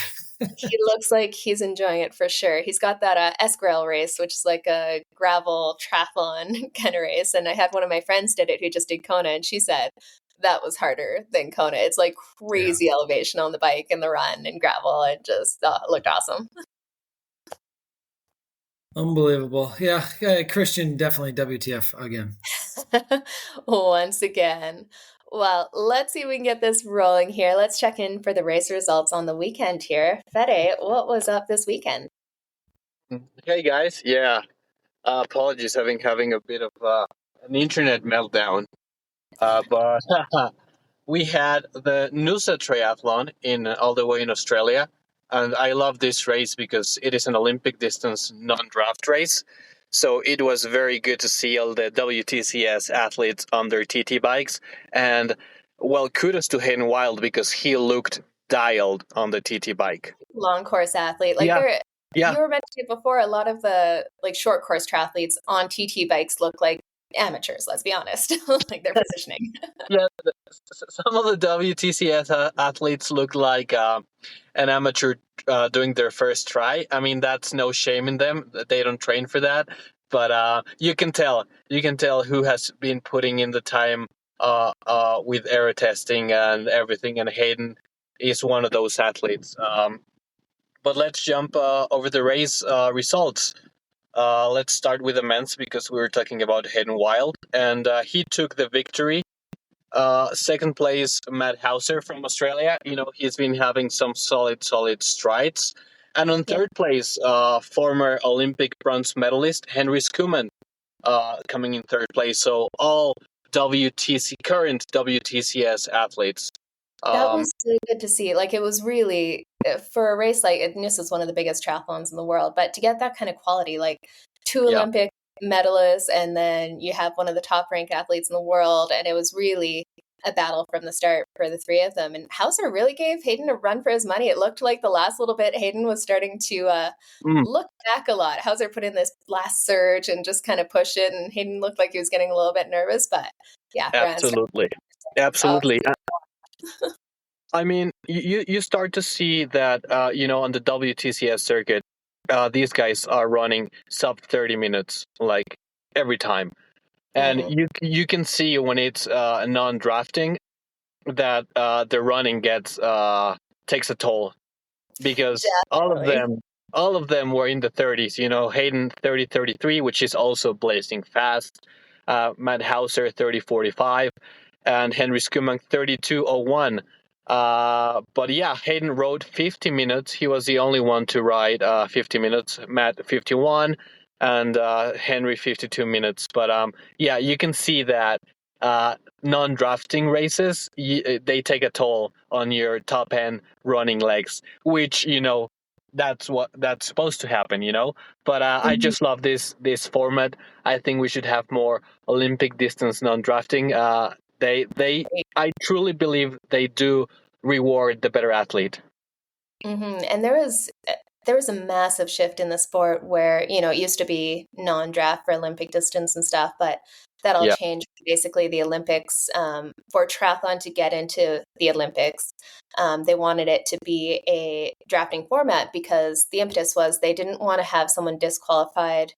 He looks like he's enjoying it for sure. He's got that S-Grail race, which is like a gravel triathlon kind of race. And I had one of my friends did it who just did Kona, and she said that was harder than Kona. It's like crazy elevation on the bike and the run and gravel. It just looked awesome. Unbelievable. Yeah, Christian, definitely WTF again. Once again. Well, let's see if we can get this rolling here. Let's check in for the race results on the weekend here. Fede, what was up this weekend? Hey, guys. Yeah. Apologies, having a bit of an internet meltdown. But we had the Noosa Triathlon all the way in Australia. And I love this race because it is an Olympic distance non-draft race. So it was very good to see all the WTCS athletes on their TT bikes. And, well, kudos to Hayden Wild because he looked dialed on the TT bike. Long course athlete. You were mentioning before, a lot of the short course triathletes on TT bikes look like amateurs, let's be honest. Like their positioning. Yeah, some of the WTCS athletes look like an amateur doing their first try. I mean, that's no shame in them. They don't train for that. But you can tell who has been putting in the time with aero testing and everything. And Hayden is one of those athletes. But let's jump over the race results. Let's start with the men's because we were talking about Hayden Wild, and he took the victory. Second place, Matt Hauser from Australia. He's been having some solid strides. And on third place, former Olympic bronze medalist Henry Skuman coming in third place. So all current WTCS athletes. That was really good to see. Like, it was really, for a race and this is one of the biggest triathlons in the world, but to get that kind of quality, like 2 Olympic medalists, and then you have one of the top ranked athletes in the world, and it was really a battle from the start for the 3 of them. And Hauser really gave Hayden a run for his money. It looked like the last little bit, Hayden was starting to look back a lot. Hauser put in this last surge and just kind of pushed it, and Hayden looked like he was getting a little bit nervous, but yeah. Absolutely. I mean, you start to see that, on the WTCS circuit, these guys are running sub 30 minutes, like every time. And you can see when it's non-drafting that the running takes a toll because all of them were in the 30s. Hayden 30:33, which is also blazing fast. Matt Hauser 30:45, and Henry Skuman 32:01. But yeah, Hayden rode 50 minutes. He was the only one to ride 50 minutes. Matt 51, and Henry 52 minutes. But yeah, you can see that non-drafting races, they take a toll on your top end running legs, which that's supposed to happen. But I just love this format. I think we should have more Olympic distance non-drafting. I truly believe they do reward the better athlete. And there was a massive shift in the sport where, it used to be non-draft for Olympic distance and stuff, but that all changed. Basically, the Olympics, for triathlon to get into the Olympics, they wanted it to be a drafting format because the impetus was they didn't want to have someone disqualified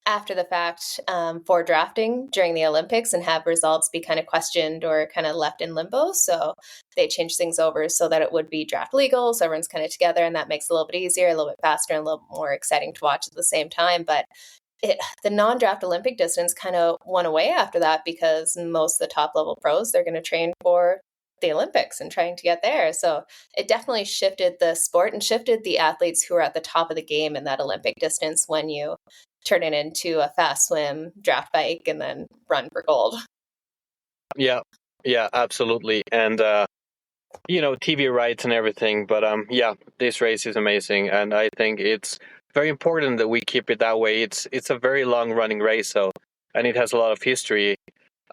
after the fact for drafting during the Olympics and have results be kind of questioned or kind of left in limbo. So they changed things over so that it would be draft legal. So everyone's kind of together, and that makes it a little bit easier, a little bit faster, and a little more exciting to watch at the same time. But the non-draft Olympic distance kind of went away after that because most of the top level pros, they're going to train for the Olympics and trying to get there. So it definitely shifted the sport and shifted the athletes who are at the top of the game in that Olympic distance when you turn it into a fast swim, draft bike, and then run for gold. Yeah, absolutely. And, TV rights and everything. But this race is amazing. And I think it's very important that we keep it that way. It's a very long running race, and it has a lot of history.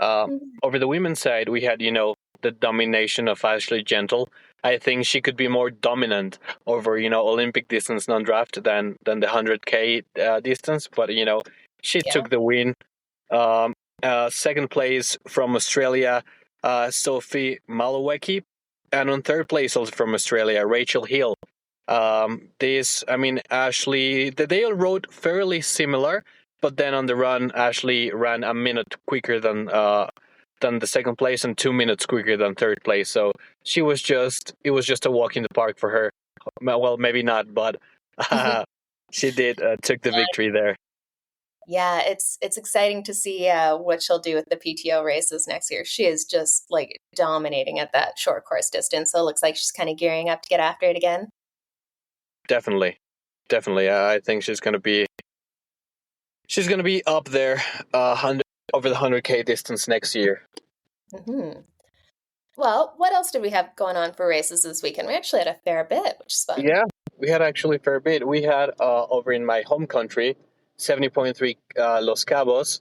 Over the women's side, we had, the domination of Ashley Gentle. I think she could be more dominant over, Olympic distance non-draft than the 100K distance. But, she took the win. Second place from Australia, Sophie Malowecki. And on third place also from Australia, Rachel Hill. Ashley, they all rode fairly similar, but then on the run, Ashley ran a minute quicker than the second place and 2 minutes quicker than third place. So it was just a walk in the park for her. Well, maybe not, but she took the victory there. Yeah, it's exciting to see what she'll do with the PTO races next year. She is just like dominating at that short course distance. So it looks like she's kind of gearing up to get after it again. Definitely. I think she's gonna be up there, over the 100K distance next year. Well, what else did we have going on for races this weekend? We actually had a fair bit, which is fun. Yeah, We had actually a fair bit. We had over in my home country, 70.3 Los Cabos,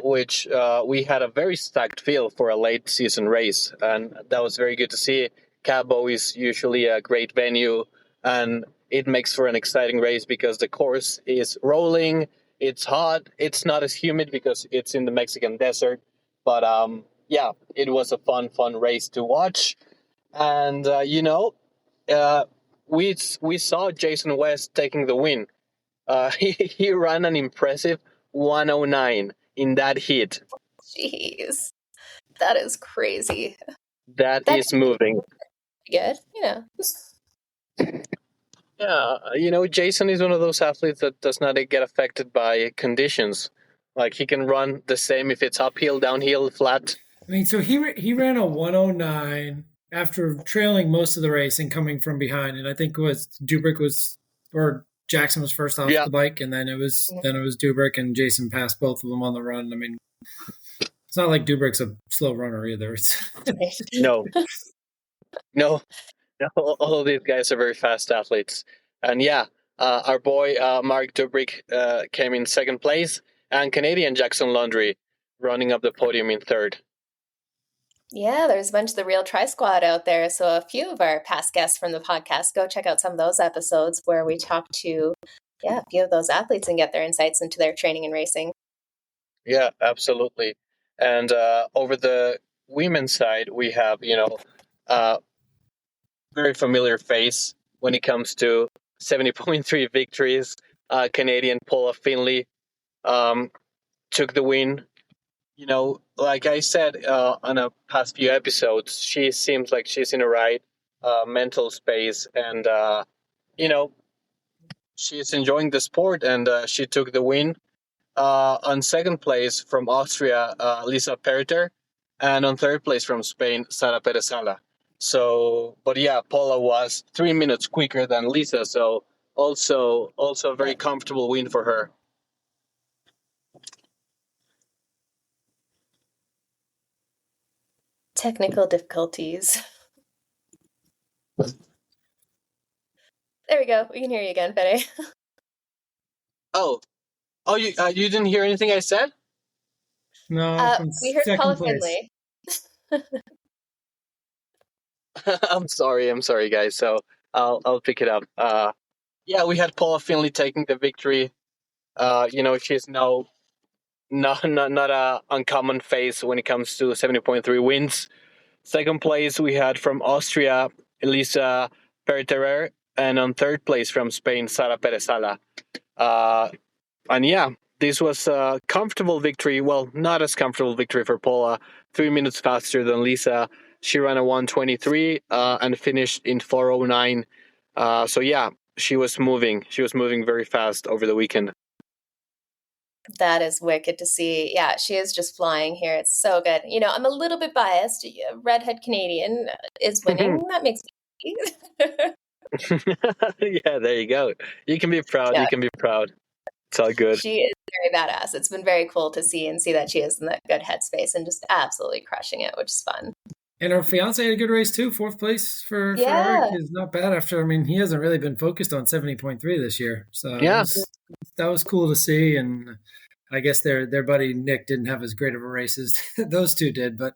which we had a very stacked field for a late season race, and that was very good to see. Cabo is usually a great venue, and it makes for an exciting race because the course is rolling. It's hot. It's not as humid because it's in the Mexican desert, but yeah, it was a fun race to watch. And uh, we saw Jason West taking the win. He ran an impressive 109 in that heat. Jeez, that is crazy. That is moving. Good, Yeah, Jason is one of those athletes that does not get affected by conditions. Like he can run the same if it's uphill, downhill, flat. I mean, so he ran a 109 after trailing most of the race and coming from behind, and I think Jackson was first off the bike, and then it was Dubrick, and Jason passed both of them on the run. I mean, it's not like Dubrick's a slow runner either. No, all of these guys are very fast athletes, and yeah, our boy Mark Dubrick came in second place, and Canadian Jackson Laundry running up the podium in third. Yeah, there's a bunch of the Real Tri Squad out there. So a few of our past guests from the podcast, go check out some of those episodes where we talk to, a few of those athletes and get their insights into their training and racing. Yeah, absolutely. And over the women's side, we have, very familiar face when it comes to 70.3 victories. Canadian Paula Finley took the win. Like I said on a past few episodes, she seems like she's in a right mental space, and she's enjoying the sport, and she took the win. On second place from Austria, Lisa Perter, and on third place from Spain, Sara Perez-Sala. So, but yeah, Paula was 3 minutes quicker than Lisa, so also a very comfortable win for her. Technical difficulties. There we go. We can hear you again, Fede. Oh, you didn't hear anything I said? No, we heard Paula Finley. I'm sorry, guys. So I'll pick it up. Yeah, we had Paula Finley taking the victory. She's not a uncommon face when it comes to 70.3 wins. Second place we had from Austria, Elisa Perterer, and on third place from Spain, Sara Perez-Sala. And yeah, this was a comfortable victory. Well, not as comfortable victory for Paula. 3 minutes faster than Lisa. She ran a 1:23 and finished in 4:09. So yeah, she was moving. She was moving very fast over the weekend. That is wicked to see. Yeah, she is just flying here. It's so good. I'm a little bit biased. Redhead Canadian is winning. That makes me Yeah, there you go. You can be proud. Yeah. You can be proud. It's all good. She is very badass. It's been very cool to see that she is in that good headspace and just absolutely crushing it, which is fun. And our fiance had a good race too. 4th place for Eric is not bad after. I mean, he hasn't really been focused on 70.3 this year. So yeah, that was cool to see. And I guess their buddy Nick didn't have as great of a race as those two did, but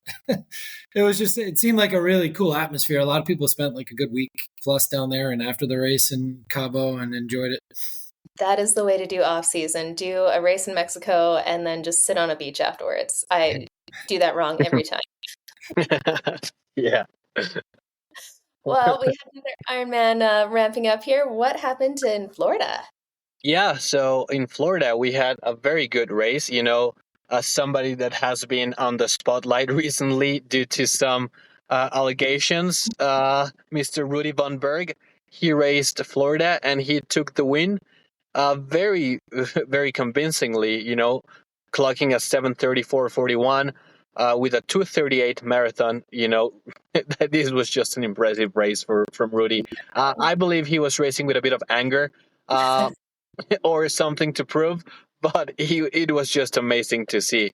it seemed like a really cool atmosphere. A lot of people spent like a good week plus down there and after the race in Cabo and enjoyed it. That is the way to do off season. Do a race in Mexico and then just sit on a beach afterwards. I do that wrong every time. Yeah. Well, we have another Ironman ramping up here. What happened in Florida? Yeah, so in Florida, we had a very good race. As somebody that has been on the spotlight recently due to some allegations, Mr. Rudy Von Berg, he raced Florida and he took the win very, very convincingly, clocking a 7:34.41 with a 2:38 marathon. This was just an impressive race from Rudy. I believe he was racing with a bit of anger. Or something to prove, but it was just amazing to see.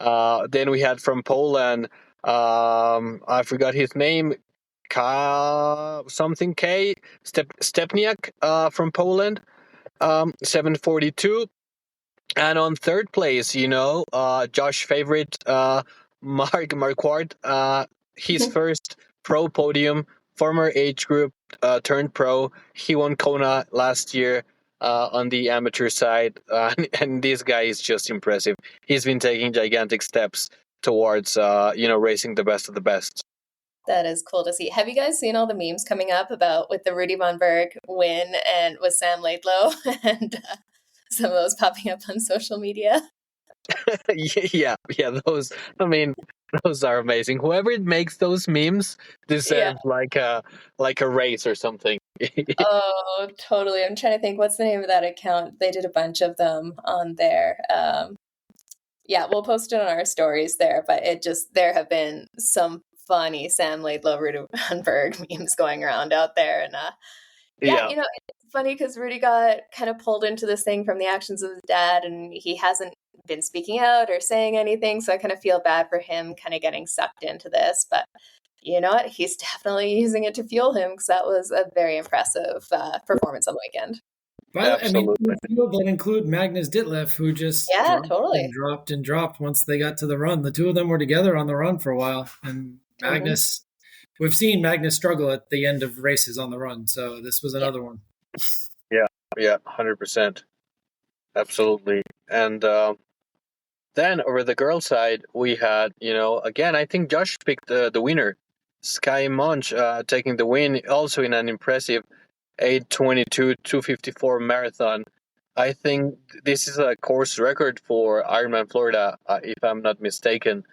Then we had from Poland, I forgot his name, something K Stepniak from Poland, 7:42. And on third place, Josh favorite, Mark Marquardt, his first pro podium, former age group, turned pro. He won Kona last year on the amateur side, and this guy is just impressive. He's been taking gigantic steps towards, racing the best of the best. That is cool to see. Have you guys seen all the memes coming up about with the Rudy Von Berg win and with Sam Laidlow and some of those popping up on social media? yeah, those are amazing. Whoever makes those memes deserves like a race or something. Oh, totally. I'm trying to think, what's the name of that account? They did a bunch of them on there. Yeah, we'll post it on our stories there, but there have been some funny Sam Laidlow, Rudy Von Berg memes going around out there. And it's funny because Rudy got kind of pulled into this thing from the actions of his dad, and he hasn't been speaking out or saying anything. So I kind of feel bad for him kind of getting sucked into this. But you know what? He's definitely using it to fuel him, because that was a very impressive performance on the weekend. But I mean, that include Magnus Ditlev, who just dropped and dropped once they got to the run. The two of them were together on the run for a while, and Magnus, we've seen Magnus struggle at the end of races on the run, so this was another one. Yeah, 100%, absolutely. And then over the girls' side, we had, again, I think Josh picked the winner, Sky Munch, taking the win, also in an impressive 8:22 2:54 marathon. I think this is a course record for Ironman Florida, if I'm not mistaken,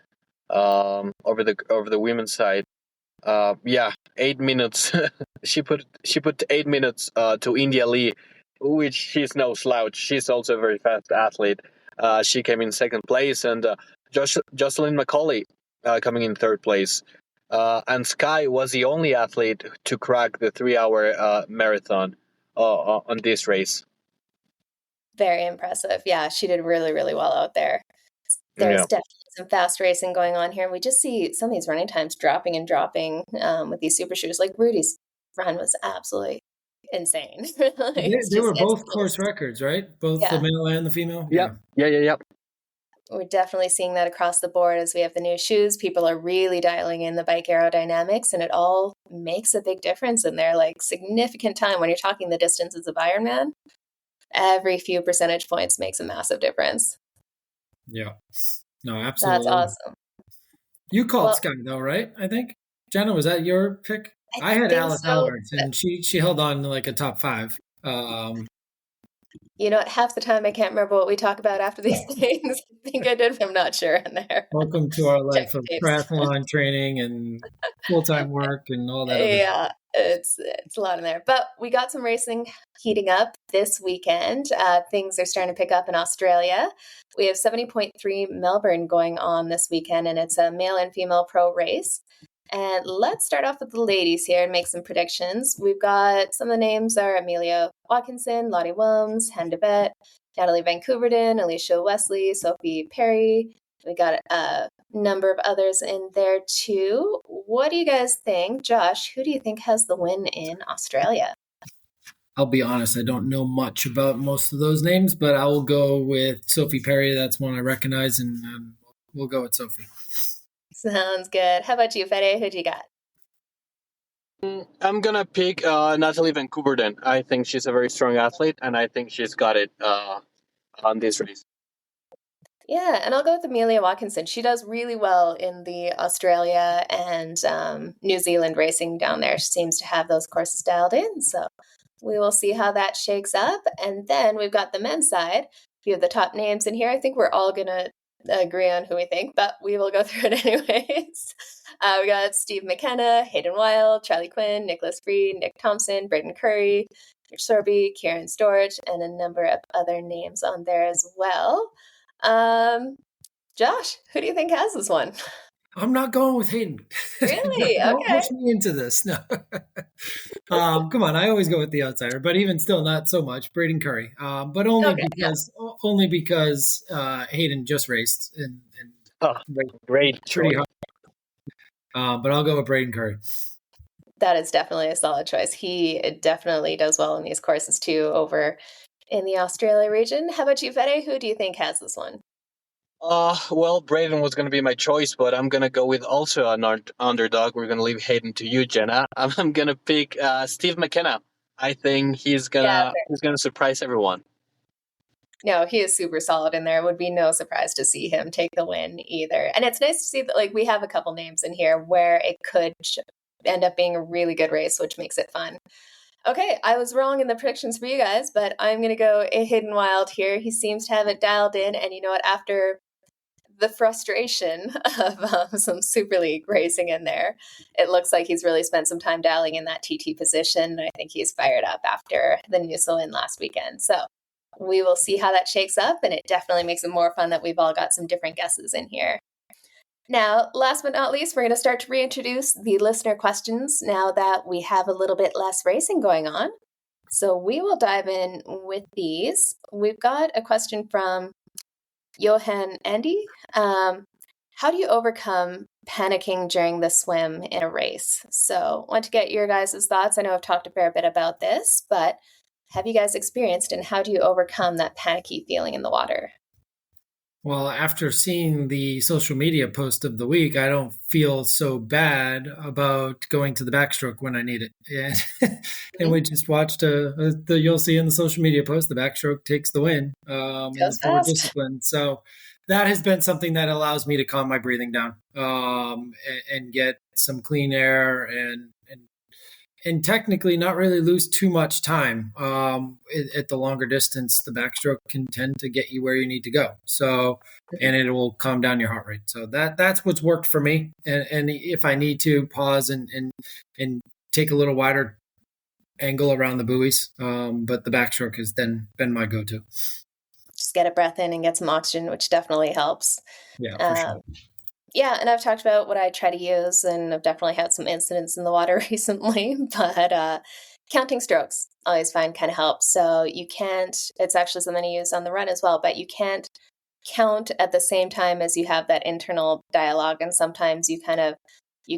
over the women's side. 8 minutes. she put 8 minutes to India Lee, which she's no slouch. She's also a very fast athlete. She came in second place, and Jocelyn McCauley coming in third place. And Sky was the only athlete to crack the 3-hour marathon on this race. Very impressive. Yeah, she did really, really well out there. There's definitely some fast racing going on here. And we just see some of these running times dropping with these super shooters. Like Rudy's run was absolutely insane. They were both course records, right? Both the male and the female? Yeah. We're definitely seeing that across the board as we have the new shoes. People are really dialing in the bike aerodynamics, and it all makes a big difference in there. Like significant time when you're talking the distances of Ironman, every few percentage points makes a massive difference. Yeah. No, absolutely. That's awesome. You called Sky though, right? I think. Jenna, was that your pick? I had Alice Alberts, and she held on to like a top 5. Half the time I can't remember what we talk about after these things. I think I did, but I'm not sure in there. Welcome to our life of triathlon training and full-time work and all that. Yeah, it's a lot in there. But we got some racing heating up this weekend. Things are starting to pick up in Australia. We have 70.3 Melbourne going on this weekend, and it's a male and female pro race. And let's start off with the ladies here and make some predictions. We've got some of the names are Amelia Watkinson, Lottie Wilms, Hen DeBet, Natalie Van Couverden, Alicia Wesley, Sophie Perry. We got a number of others in there too. What do you guys think? Josh, who do you think has the win in Australia? I'll be honest, I don't know much about most of those names, but I will go with Sophie Perry. That's one I recognize, and we'll go with Sophie. Sounds good. How about you, Fede? Who do you got? I'm going to pick Natalie Van Couverden. I think she's a very strong athlete, and I think she's got it on this race. Yeah, and I'll go with Amelia Watkinson. She does really well in the Australia and New Zealand racing down there. She seems to have those courses dialed in, so we will see how that shakes up. And then we've got the men's side. A few of the top names in here. I think we're all going to agree on who we think, but we will go through it anyways. We got Steve McKenna, Hayden Wild, Charlie Quinn, Nicholas Freed, Nick Thompson, Braden Curry, Rich Sorby, Kieran Storch, and a number of other names on there as well. Josh, who do you think has this one? I'm not going with Hayden. Really? Don't push me into this. No. Come on, I always go with the outsider, but even still, not so much. Braden Curry, but only because Hayden just raced and great, pretty hard. But I'll go with Braden Curry. That is definitely a solid choice. He definitely does well in these courses too, over in the Australia region. How about you, Fede? Who do you think has this one? Well, Braden was going to be my choice, but I'm going to go with also an underdog. We're going to leave Hayden to you, Jenna. I'm going to pick Steve McKenna. I think he's gonna surprise everyone. No, he is super solid in there. It would be no surprise to see him take the win either. And it's nice to see that, like, we have a couple names in here where it could end up being a really good race, which makes it fun. Okay, I was wrong in the predictions for you guys, but I'm going to go Hayden Wild here. He seems to have it dialed in. And you know what? After the frustration of some Super League racing in there, it looks like he's really spent some time dialing in that TT position. I think he's fired up after the Noosa win last weekend. So we will see how that shakes up, and it definitely makes it more fun that we've all got some different guesses in here. Now, last but not least, we're going to start to reintroduce the listener questions now that we have a little bit less racing going on. So we will dive in with these. We've got a question from Johan Andy. How do you overcome panicking during the swim in a race? So I want to get your guys' thoughts. I know I've talked a fair bit about this, but have you guys experienced, and how do you overcome that panicky feeling in the water? Well, after seeing the social media post of the week, I don't feel so bad about going to the backstroke when I need it. And we just watched you'll see in the social media post, the backstroke takes the win. Goes for fast. discipline. So that has been something that allows me to calm my breathing down and get some clean air and technically not really lose too much time. At the longer distance, the backstroke can tend to get you where you need to go. So, and it will calm down your heart rate. So that's what's worked for me. And if I need to pause and take a little wider angle around the buoys, but the backstroke has then been my go-to. Just get a breath in and get some oxygen, which definitely helps. Yeah, for sure. Yeah, and I've talked about what I try to use, and I've definitely had some incidents in the water recently, but counting strokes I always find kind of helps. So you can't, it's actually something I use on the run as well, but you can't count at the same time as you have that internal dialogue. And sometimes you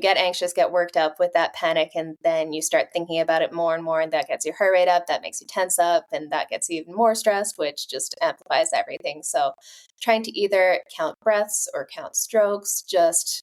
get anxious, get worked up with that panic, and then you start thinking about it more and more, and that gets your heart rate up, that makes you tense up, and that gets you even more stressed, which just amplifies everything. So trying to either count breaths or count strokes, just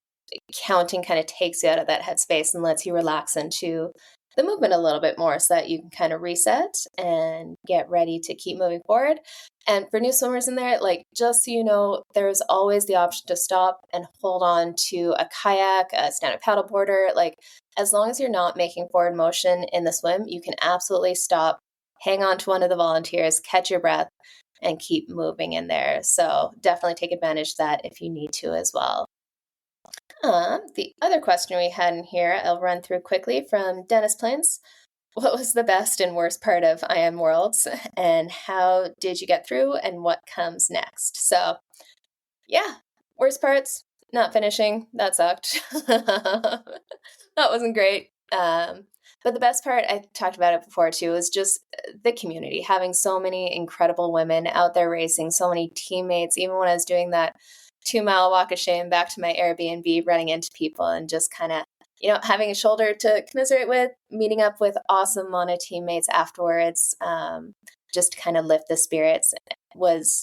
counting kind of takes you out of that headspace and lets you relax into the movement a little bit more so that you can kind of reset and get ready to keep moving forward. And for new swimmers in there, like, just so you know, there's always the option to stop and hold on to a kayak, a stand-up paddleboarder. Like, as long as you're not making forward motion in the swim, you can absolutely stop, hang on to one of the volunteers, catch your breath, and keep moving in there. So definitely take advantage of that if you need to as well. The other question we had in here, I'll run through quickly, from Dennis Plins. What was the best and worst part of IM Worlds, and how did you get through, and what comes next? So, yeah, worst parts, not finishing. That sucked. That wasn't great. But the best part, I talked about it before too, is just the community, having so many incredible women out there racing, so many teammates. Even when I was doing that 2-mile walk of shame back to my Airbnb, running into people and just kind of, having a shoulder to commiserate with, meeting up with awesome Mana teammates afterwards, just to kind of lift the spirits,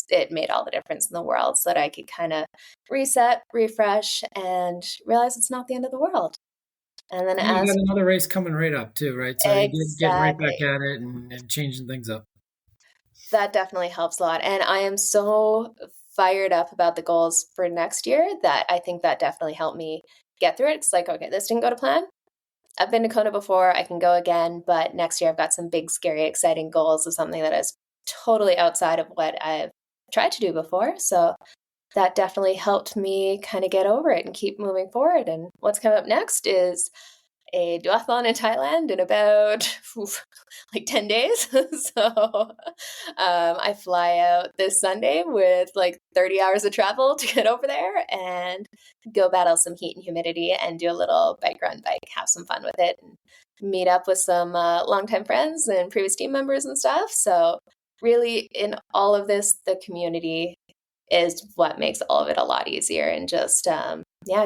it made all the difference in the world, so that I could kind of reset, refresh, and realize it's not the end of the world. And then you got another race coming right up too, right? So exactly. you get right back at it and changing things up. That definitely helps a lot. And I am so fired up about the goals for next year that I think that definitely helped me get through it. It's like, okay, this didn't go to plan. I've been to Kona before. I can go again. But next year I've got some big, scary, exciting goals of something that is totally outside of what I've tried to do before. So that definitely helped me kind of get over it and keep moving forward. And what's coming up next is a duathlon in Thailand in about 10 days. So I fly out this Sunday with 30 hours of travel to get over there and go battle some heat and humidity and do a little bike, have some fun with it, and meet up with some longtime friends and previous team members and stuff. So really, in all of this, the community is what makes all of it a lot easier, and just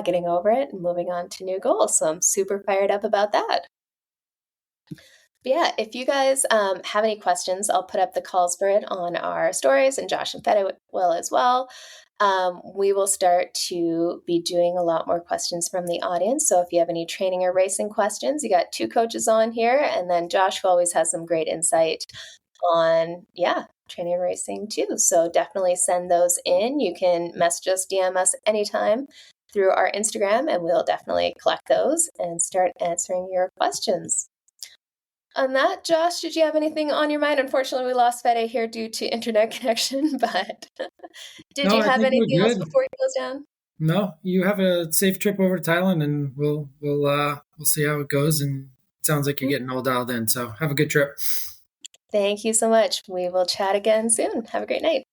getting over it and moving on to new goals. So I'm super fired up about that. But yeah, if you guys have any questions, I'll put up the calls for it on our stories, and Josh and Fede will as well. We will start to be doing a lot more questions from the audience. So if you have any training or racing questions, you got 2 coaches on here, and then Josh, who always has some great insight on, training and racing too. So definitely send those in. You can message us, DM us anytime through our Instagram, and we'll definitely collect those and start answering your questions. On that, Josh, did you have anything on your mind? Unfortunately, we lost Fede here due to internet connection, but did you have anything else before he goes down? No, you have a safe trip over to Thailand, and we'll see how it goes. And it sounds like you're getting all dialed in. So have a good trip. Thank you so much. We will chat again soon. Have a great night.